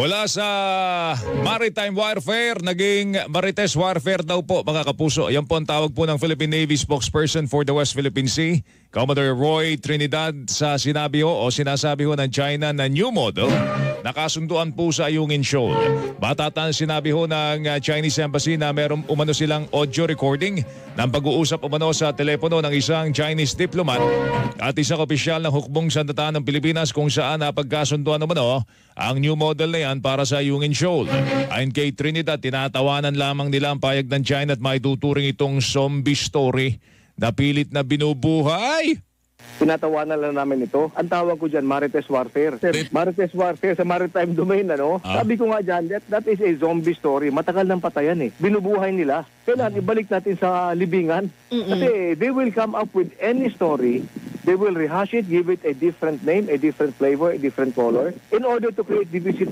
Mula sa maritime warfare, naging marites warfare daw po mga kapuso. Yan po ang tawag po ng Philippine Navy spokesperson for the West Philippine Sea, Commodore Roy Trinidad, sa sinabi ho o sinasabi ho ng China na new model nakasunduan po sa Ayungin Shoal. Batatan sinabi ho ng Chinese Embassy na meron umano silang audio recording ng pag-uusap umano sa telepono ng isang Chinese diplomat at isang opisyal ng hukbong sandataan ng Pilipinas kung saan napagkasunduan umano ang new model na yan para sa Ayungin Shoal. Ayon kay Trinidad, tinatawanan lamang nila ang payag ng China at maituturing itong zombie story na pilit na binubuhay. Tinatawanan lang namin ito. Ang tawag ko dyan, marites warfare. Marites warfare sa maritime domain, ano? Sabi ko nga dyan, that is a zombie story. Matagal ng patayan eh. Binubuhay nila. Kailangan ibalik natin sa libingan. Kasi they will come up with any story. They will rehash it, give it a different name, a different flavor, a different color in order to create division